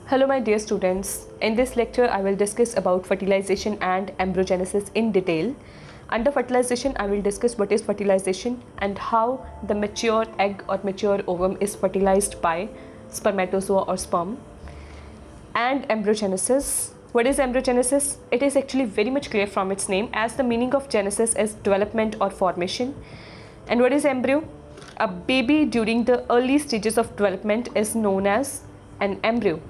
Hello my dear students, in this lecture I will discuss about fertilization and embryogenesis in detail. Under fertilization I will discuss what is fertilization and how the mature egg or mature ovum is fertilized by spermatozoa or sperm. And embryogenesis. What is embryogenesis? It is actually very much clear from its name, as the meaning of genesis is development or formation. And what is embryo? A baby during the early stages of development is known as an embryo.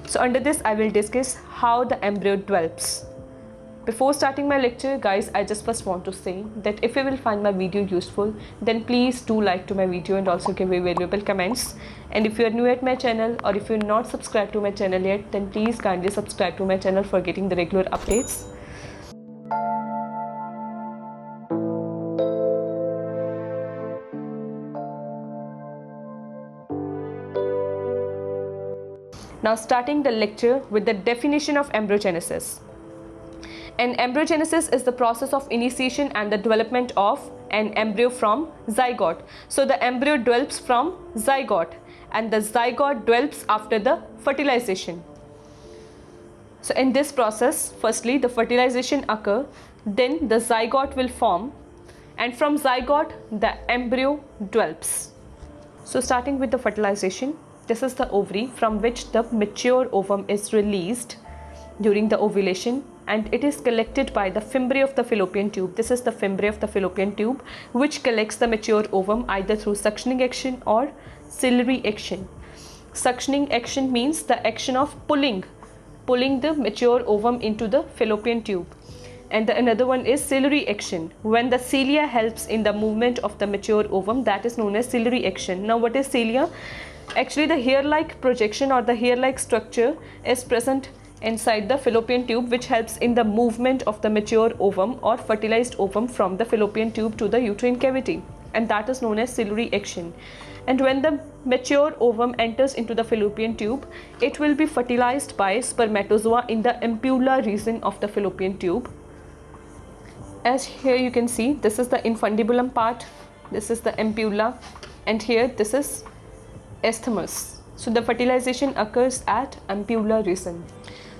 So under this I will discuss how the embryo develops. Before starting my lecture, guys, I just first want to say that if you will find my video useful, then please do like to my video and also give me valuable comments. And if you are new at my channel or if you are not subscribed to my channel yet, then please kindly subscribe to my channel for getting the regular updates. Now starting the lecture with the definition of embryogenesis. And embryogenesis is the process of initiation and the development of an embryo from zygote. So the embryo develops from zygote and the zygote develops after the fertilization. So in this process, firstly the fertilization occurs, then the zygote will form, and from zygote the embryo develops. So starting with the fertilization, this is the ovary from which the mature ovum is released during the ovulation, and it is collected by the fimbriae of the fallopian tube. This is the fimbriae of the fallopian tube which collects the mature ovum either through suctioning action or ciliary action. Suctioning action means the action of pulling the mature ovum into the fallopian tube, and another one is ciliary action. When the cilia helps in the movement of the mature ovum, that is known as ciliary action. Now what is cilia? Actually the hair-like projection or the hair-like structure is present inside the fallopian tube, which helps in the movement of the mature ovum or fertilized ovum from the fallopian tube to the uterine cavity, and that is known as ciliary action. And when the mature ovum enters into the fallopian tube, it will be fertilized by spermatozoa in the ampulla region of the fallopian tube. As here you can see, this is the infundibulum part, this is the ampulla, and here this is isthmus. So the fertilization occurs at ampulla region.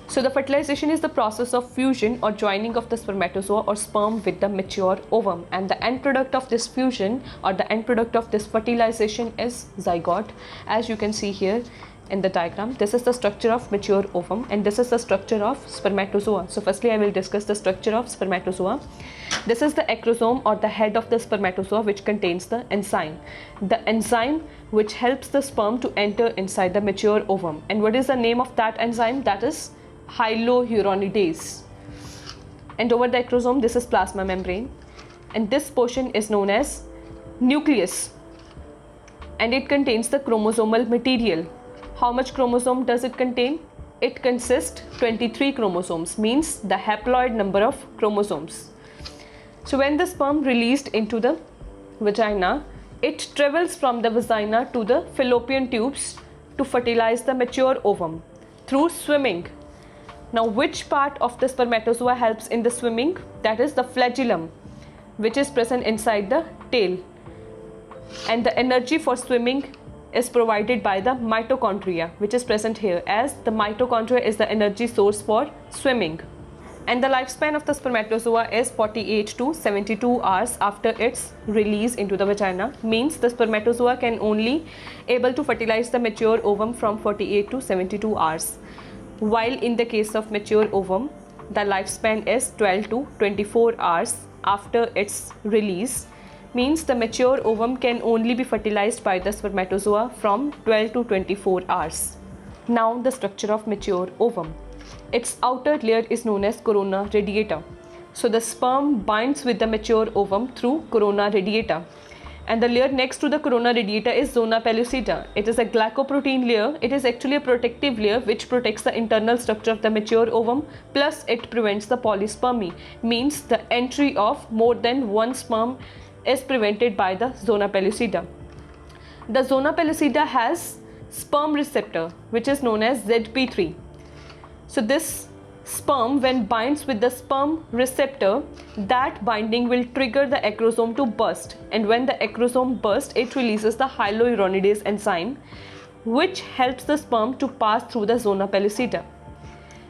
So the fertilization is the process of fusion or joining of the spermatozoa or sperm with the mature ovum, and the end product of this fusion or the end product of this fertilization is zygote. As you can see here in the diagram, this is the structure of mature ovum and this is the structure of spermatozoa. So firstly I will discuss the structure of spermatozoa. This is the acrosome or the head of the spermatozoa, which contains the enzyme. The enzyme which helps the sperm to enter inside the mature ovum. And what is the name of that enzyme? That is hyaluronidase. And over the acrosome, this is plasma membrane, and this portion is known as nucleus, and it contains the chromosomal material. How much chromosome does it contain? It consists 23 chromosomes, means the haploid number of chromosomes. So when the sperm released into the vagina, it travels from the vagina to the fallopian tubes to fertilize the mature ovum through swimming. Now which part of the spermatozoa helps in the swimming? That is the flagellum, which is present inside the tail, and the energy for swimming is provided by the mitochondria, which is present here, as the mitochondria is the energy source for swimming. And the lifespan of the spermatozoa is 48 to 72 hours after its release into the vagina, means the spermatozoa can only able to fertilize the mature ovum from 48 to 72 hours. While in the case of mature ovum, the lifespan is 12 to 24 hours after its release, means the mature ovum can only be fertilized by the spermatozoa from 12 to 24 hours. Now the structure of mature ovum. Its outer layer is known as corona radiata. So the sperm binds with the mature ovum through corona radiata. And the layer next to the corona radiata is zona pellucida. It is a glycoprotein layer. It is actually a protective layer which protects the internal structure of the mature ovum, plus it prevents the polyspermy, means the entry of more than one sperm is prevented by the zona pellucida. The zona pellucida has sperm receptor, which is known as ZP3. So this sperm, when binds with the sperm receptor, that binding will trigger the acrosome to burst, and when the acrosome bursts, it releases the hyaluronidase enzyme, which helps the sperm to pass through the zona pellucida.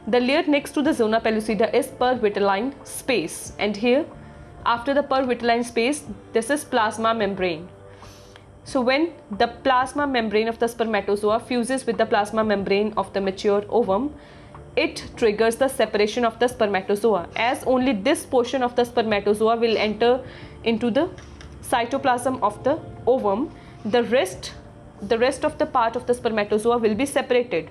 The layer next to the zona pellucida is pervitelline space, and here after the pervitelline space, this is plasma membrane. So when the plasma membrane of the spermatozoa fuses with the plasma membrane of the mature ovum, it triggers the separation of the spermatozoa, as only this portion of the spermatozoa will enter into the cytoplasm of the ovum. The rest of the part of the spermatozoa will be separated.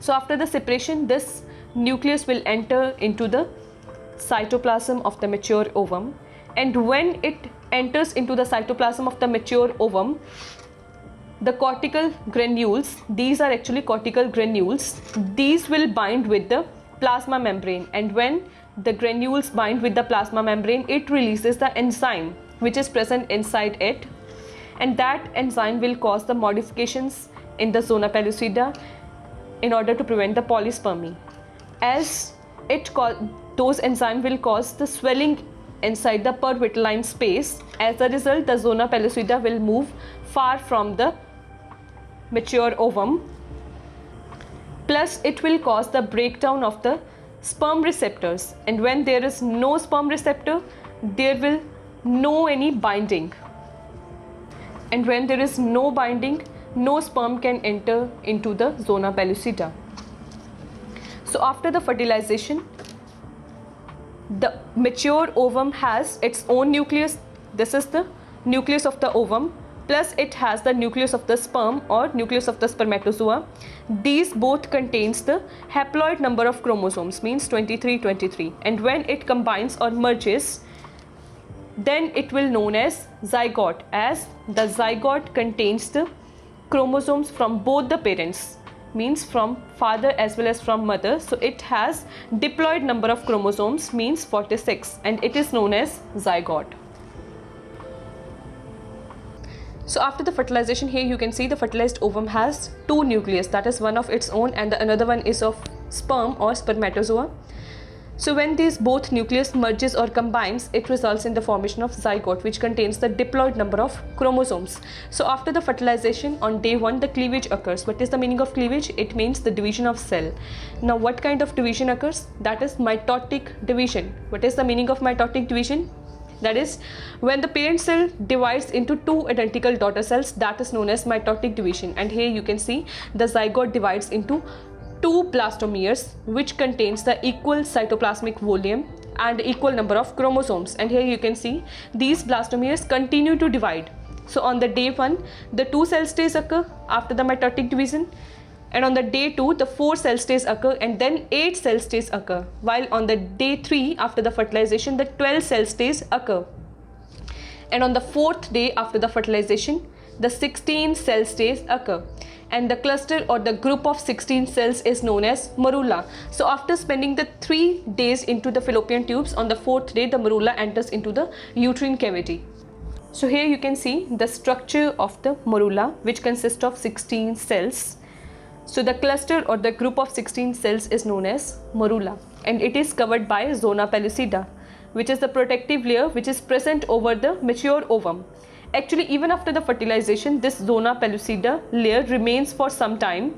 So after the separation, this nucleus will enter into the cytoplasm of the mature ovum, and when it enters into the cytoplasm of the mature ovum, the cortical granules, these are actually cortical granules, these will bind with the plasma membrane, and when the granules bind with the plasma membrane, it releases the enzyme which is present inside it, and that enzyme will cause the modifications in the zona pellucida in order to prevent the polyspermy. As those enzymes will cause the swelling inside the pervitelline space. As a result, the zona pellucida will move far from the mature ovum, plus it will cause the breakdown of the sperm receptors, and when there is no sperm receptor, there will no any binding, and when there is no binding, no sperm can enter into the zona pellucida. So after the fertilization, the mature ovum has its own nucleus. This is the nucleus of the ovum, plus it has the nucleus of the sperm or nucleus of the spermatozoa. These both contains the haploid number of chromosomes, means 23, and when it combines or merges, then it will known as zygote, as the zygote contains the chromosomes from both the parents, means from father as well as from mother. So it has diploid number of chromosomes, means 46, and it is known as zygote. So after the fertilization, here you can see the fertilized ovum has two nucleus, that is one of its own and the another one is of sperm or spermatozoa. So when these both nucleus merges or combines, it results in the formation of zygote, which contains the diploid number of chromosomes. So after the fertilization, on day 1 the cleavage occurs. What is the meaning of cleavage? It means the division of cell. Now what kind of division occurs? That is mitotic division. What is the meaning of mitotic division? That is, when the parent cell divides into two identical daughter cells, that is known as mitotic division. And here you can see the zygote divides into two blastomeres, which contains the equal cytoplasmic volume and equal number of chromosomes. And here you can see these blastomeres continue to divide. So on the day 1, the 2 cell stages occur after the mitotic division, and on the day 2 the 4 cell stages occur, and then 8 cell stages occur, while on the day 3 after the fertilization the 12 cell stages occur, and on the 4th day after the fertilization the 16 cell stages occur, and the cluster or the group of 16 cells is known as morula. So after spending the 3 days into the fallopian tubes, on the 4th day the morula enters into the uterine cavity. So here you can see the structure of the morula, which consists of 16 cells. So the cluster or the group of 16 cells is known as morula, and it is covered by zona pellucida, which is the protective layer which is present over the mature ovum. Actually, even after the fertilization, this zona pellucida layer remains for some time.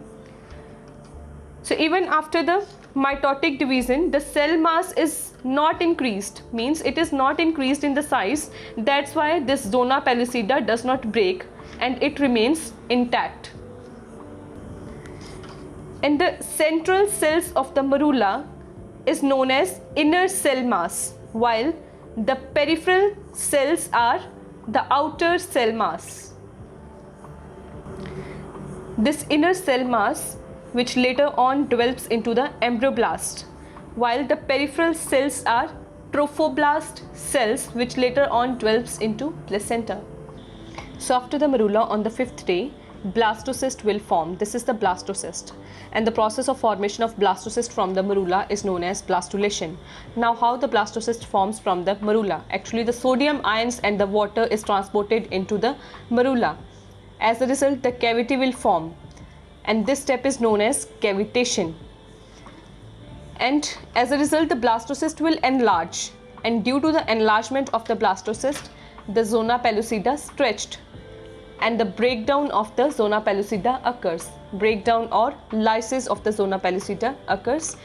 So even after the mitotic division, the cell mass is not increased, means it is not increased in the size. That's why this zona pellucida does not break and it remains intact. And the central cells of the morula is known as inner cell mass, while the peripheral cells are the outer cell mass. This inner cell mass, which later on develops into the embryoblast, while the peripheral cells are trophoblast cells, which later on develops into placenta. So after the morula, on the 5th day, blastocyst will form. This is the blastocyst, and the process of formation of blastocyst from the morula is known as blastulation. Now how the blastocyst forms from the morula? Actually, the sodium ions and the water is transported into the morula. As a result, the cavity will form, and this step is known as cavitation. And as a result, the blastocyst will enlarge, and due to the enlargement of the blastocyst, the zona pellucida stretched, and the breakdown of the zona pellucida occurs. Breakdown or lysis of the zona pellucida occurs,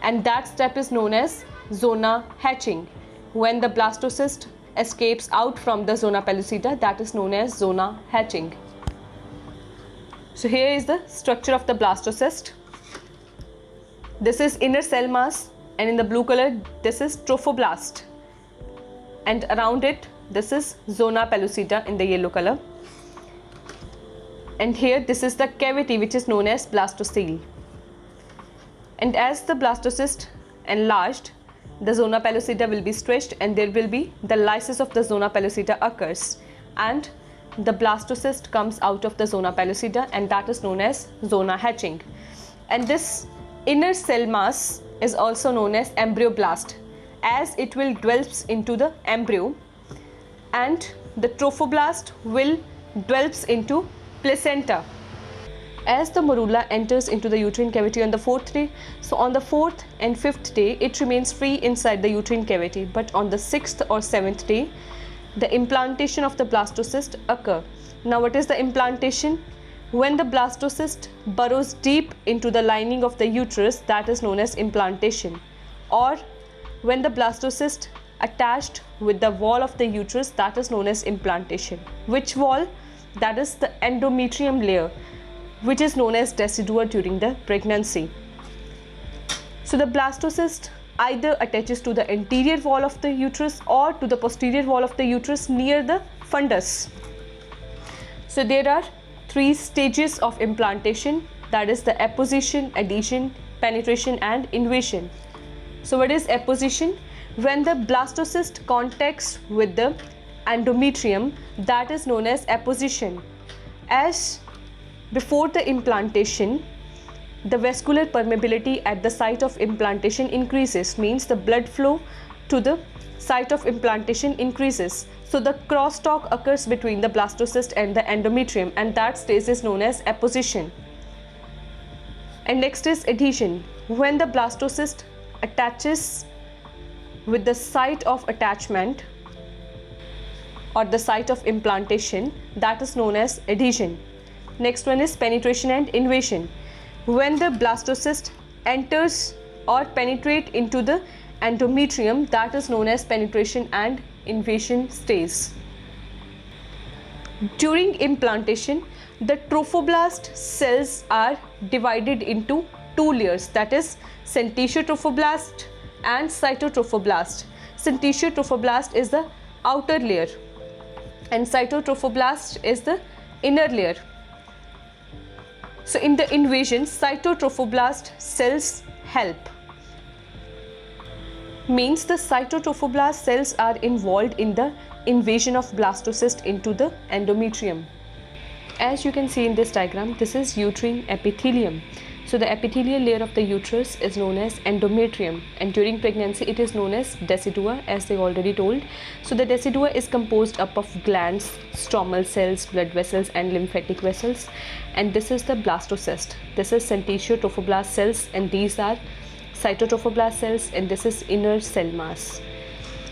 and that step is known as zona hatching. When the blastocyst escapes out from the zona pellucida, that is known as zona hatching. So here is the structure of the blastocyst. This is inner cell mass, and in the blue color this is trophoblast, and around it this is zona pellucida in the yellow color, and here this is the cavity which is known as blastocele. And as the blastocyst enlarged, the zona pellucida will be stretched, and there will be the lysis of the zona pellucida occurs, and the blastocyst comes out of the zona pellucida, and that is known as zona hatching. And this inner cell mass is also known as embryoblast, as it will dwells into the embryo, and the trophoblast will dwells into placenta. As the morula enters into the uterine cavity on the 4th day, so on the 4th and 5th day it remains free inside the uterine cavity, but on the 6th or 7th day the implantation of the blastocyst occur. Now what is the implantation? When the blastocyst burrows deep into the lining of the uterus, that is known as implantation. Or when the blastocyst attached with the wall of the uterus, that is known as implantation. Which wall? That is the endometrium layer, which is known as decidua during the pregnancy. So the blastocyst either attaches to the anterior wall of the uterus or to the posterior wall of the uterus near the fundus. So there are 3 stages of implantation, that is the apposition, adhesion, penetration and invasion. So what is apposition? When the blastocyst contacts with the endometrium, that is known as apposition. As before the implantation, the vascular permeability at the site of implantation increases, means the blood flow to the site of implantation increases. So the crosstalk occurs between the blastocyst and the endometrium, and that stage is known as apposition. And next is adhesion. When the blastocyst attaches with the site of attachment or the site of implantation, that is known as adhesion. Next one is penetration and invasion. When the blastocyst enters or penetrate into the endometrium, that is known as penetration and invasion stage. During implantation, the trophoblast cells are divided into 2 layers, that is syncytial trophoblast and cytotrophoblast. Syncytial trophoblast is the outer layer and cytotrophoblast is the inner layer. So in the invasion, cytotrophoblast cells help. Means the cytotrophoblast cells are involved in the invasion of blastocyst into the endometrium. As you can see in this diagram, this is uterine epithelium. So the epithelial layer of the uterus is known as endometrium, and during pregnancy it is known as decidua, as they already told. So the decidua is composed up of glands, stromal cells, blood vessels and lymphatic vessels, and this is the blastocyst. This is syncytial trophoblast cells, and these are cytotrophoblast cells, and this is inner cell mass.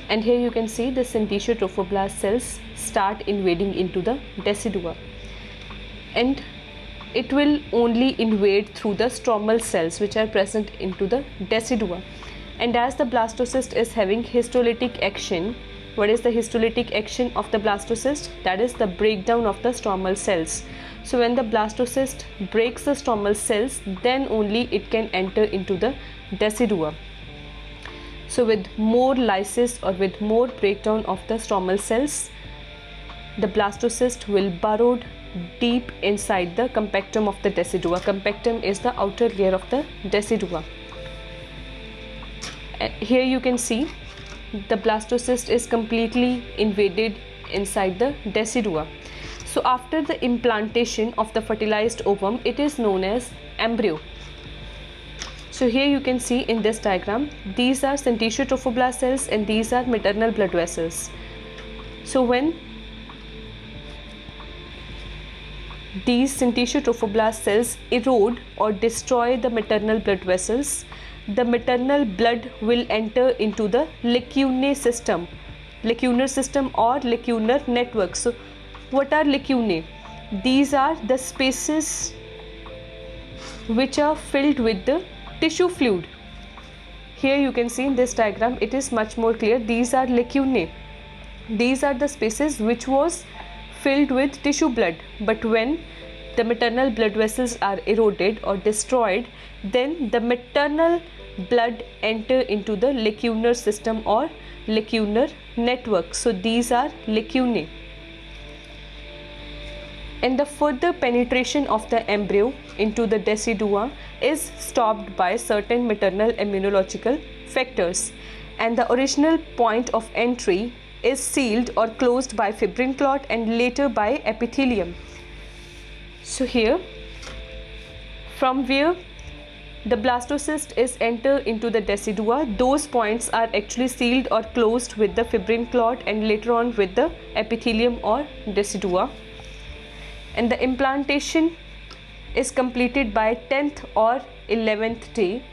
And here you can see the syncytial trophoblast cells start invading into the decidua, and it will only invade through the stromal cells which are present into the decidua. And as the blastocyst is having histolytic action, what is the histolytic action of the blastocyst? That is the breakdown of the stromal cells. So when the blastocyst breaks the stromal cells, then only it can enter into the decidua. So with more lysis or with more breakdown of the stromal cells, the blastocyst will burrow deep inside the compactum of the decidua. Compactum is the outer layer of the decidua. Here you can see the blastocyst is completely invaded inside the decidua. So after the implantation of the fertilized ovum, it is known as embryo. So here you can see in this diagram, these are syncytial trophoblast cells and these are maternal blood vessels. So when these syncytial trophoblast cells erode or destroy the maternal blood vessels, the maternal blood will enter into the lacunae system or lacunar network. So what are lacunae? these are the spaces which are filled with the tissue fluid. Here you can see in this diagram it is much more clear. These are lacunae. These are the spaces which was filled with tissue blood, but when the maternal blood vessels are eroded or destroyed, then the maternal blood enter into the lacunar system or lacunar network. So these are lacunae. And the further penetration of the embryo into the decidua is stopped by certain maternal immunological factors, and the original point of entry is sealed or closed by fibrin clot and later by epithelium. So here, from where the blastocyst is entered into the decidua, those points are actually sealed or closed with the fibrin clot and later on with the epithelium or decidua. And the implantation is completed by 10th or 11th day,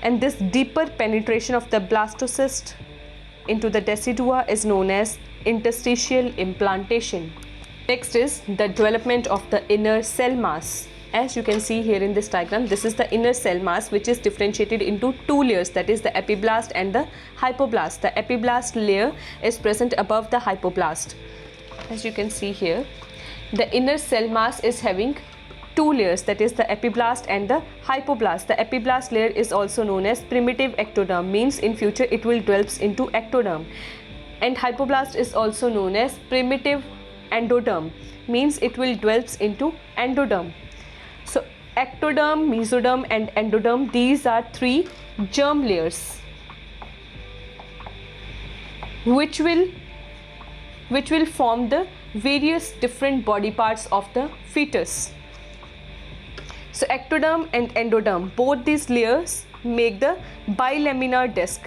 and this deeper penetration of the blastocyst into the decidua is known as interstitial implantation. Next is the development of the inner cell mass. As you can see here in this diagram, this is the inner cell mass, which is differentiated into two layers, that is the epiblast and the hypoblast. The epiblast layer is present above the hypoblast. As you can see here, the inner cell mass is having two layers, that is the epiblast and the hypoblast. The epiblast layer is also known as primitive ectoderm, means in future it will develop into ectoderm. And hypoblast is also known as primitive endoderm, means it will develop into endoderm. So ectoderm, mesoderm and endoderm, these are three germ layers which will form the various different body parts of the fetus. So ectoderm and endoderm, both these layers make the bilaminar disc,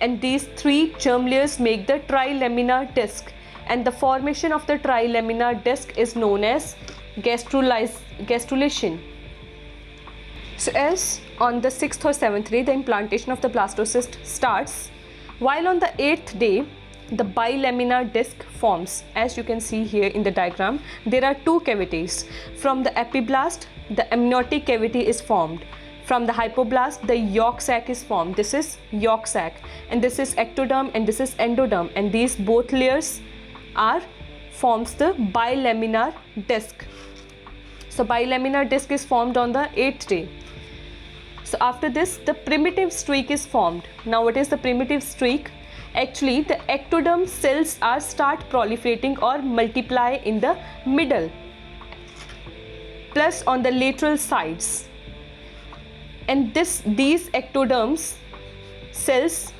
and these three germ layers make the trilaminar disc, and the formation of the trilaminar disc is known as gastrulation. So as on the 6th or 7th day the implantation of the blastocyst starts, while on the 8th day the bilaminar disc forms. As you can see here in the diagram, there are two cavities. From the epiblast, the amniotic cavity is formed. From the hypoblast, the yolk sac is formed. This is yolk sac, and this is ectoderm and this is endoderm, and these both layers forms the bilaminar disc. So bilaminar disc is formed on the 8th day. So after this, the primitive streak is formed. Now what is the primitive streak? Actually, the ectoderm cells start proliferating or multiply in the middle, plus on the lateral sides. And these ectoderms cells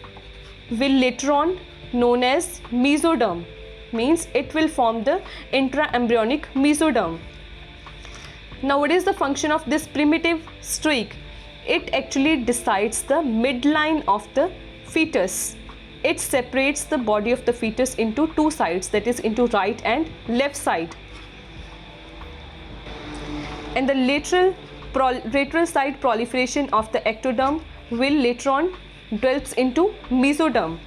will later on known as mesoderm, means it will form the intraembryonic mesoderm. Now what is the function of this primitive streak? It actually decides the midline of the fetus. It separates the body of the fetus into two sides, that is into right and left side. And the lateral side proliferation of the ectoderm will later on develops into mesoderm.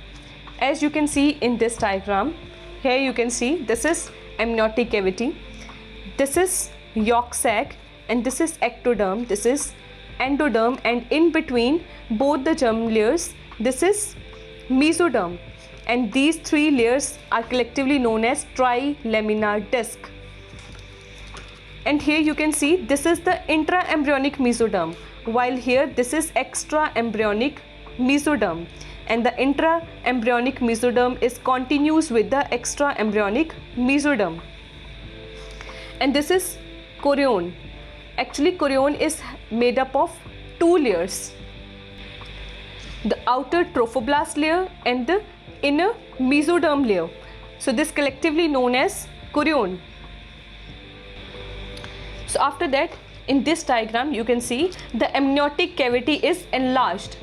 As you can see in this diagram, here you can see this is amniotic cavity, this is yolk sac, and this is ectoderm, this is endoderm, and in between both the germ layers this is mesoderm, and these three layers are collectively known as trilaminar disc. And here you can see this is the intraembryonic mesoderm, while here this is extraembryonic mesoderm, and the intraembryonic mesoderm is continuous with the extraembryonic mesoderm. And this is chorion. Actually chorion is made up of two layers, the outer trophoblast layer and the inner mesoderm layer. So this collectively known as chorion. So after that, in this diagram you can see the amniotic cavity is enlarged,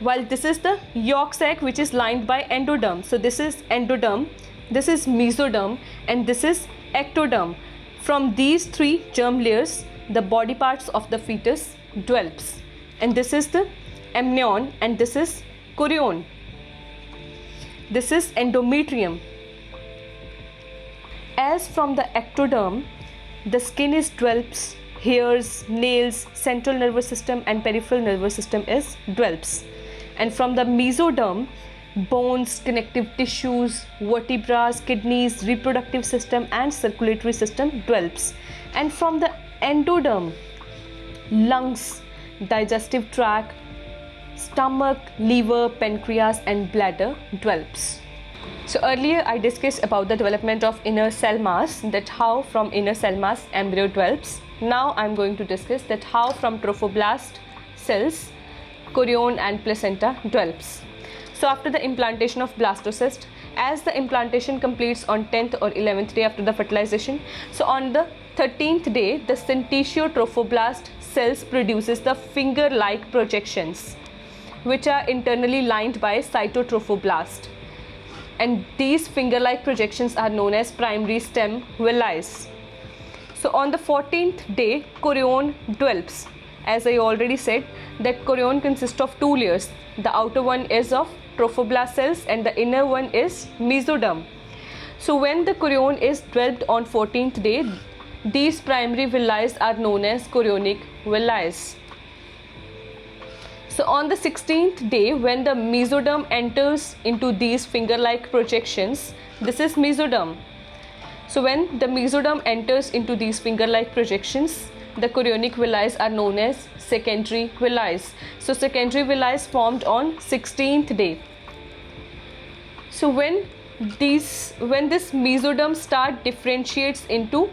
while this is the yolk sac which is lined by endoderm. So this is endoderm, this is mesoderm, and this is ectoderm. From these three germ layers the body parts of the fetus develops, and this is the amnion and this is chorion. This is endometrium. as from the ectoderm, the skin is develops, hairs, nails, central nervous system and peripheral nervous system is develops. And from the mesoderm, bones, connective tissues, vertebrae, kidneys, reproductive system and circulatory system develops. And from the endoderm, lungs, digestive tract, stomach, liver, pancreas and bladder develops. So earlier I discussed about the development of inner cell mass, that how from inner cell mass embryo develops. Now I am going to discuss that how from trophoblast cells chorion and placenta develops. So after the implantation of blastocyst, as the implantation completes on 10th or 11th day after the fertilization, so on the 13th day the syncytial trophoblast cells produces the finger-like projections which are internally lined by cytotrophoblast, and these finger-like projections are known as primary stem villi. So on the 14th day chorion develops. As I already said that chorion consists of two layers. The outer one is of trophoblast cells and the inner one is mesoderm. So when the chorion is developed on 14th day, these primary villi are known as chorionic villi. So on the 16th day, when the mesoderm enters into these finger-like projections, this is mesoderm. So when the mesoderm enters into these finger-like projections, the chorionic villi are known as secondary villi. So secondary villi formed on 16th day. So when this mesoderm start differentiates into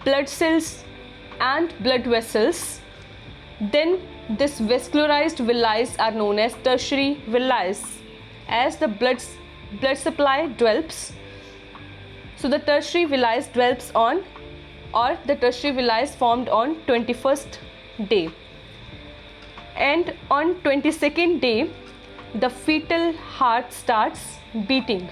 blood cells and blood vessels, then this vascularized villi are known as tertiary villi. As the blood supply develops, so the tertiary villi develops on, or the tertiary villi formed on 21st day, and on 22nd day the fetal heart starts beating.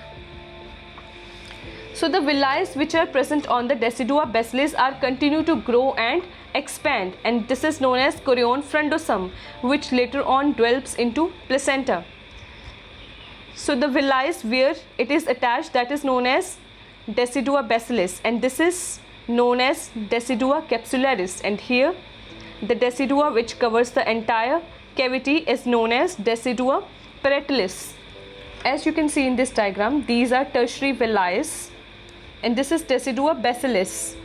So the villi which are present on the decidua basalis are continue to grow and expand, and this is known as chorion frondosum, which later on develops into placenta. So the villi where it is attached, that is known as decidua basalis, and this is known as decidua capsularis, and here the decidua which covers the entire cavity is known as decidua parietalis. As you can see in this diagram, these are tertiary villi and this is decidua basalis.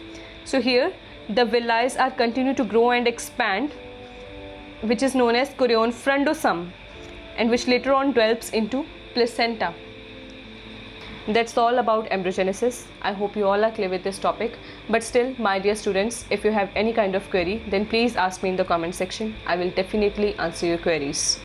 So here the villi are continue to grow and expand, which is known as chorion frondosum, and which later on develops into placenta. That's all about embryogenesis. I hope you all are clear with this topic, but still, my dear students, if you have any kind of query, then please ask me in the comment section. I will definitely answer your queries.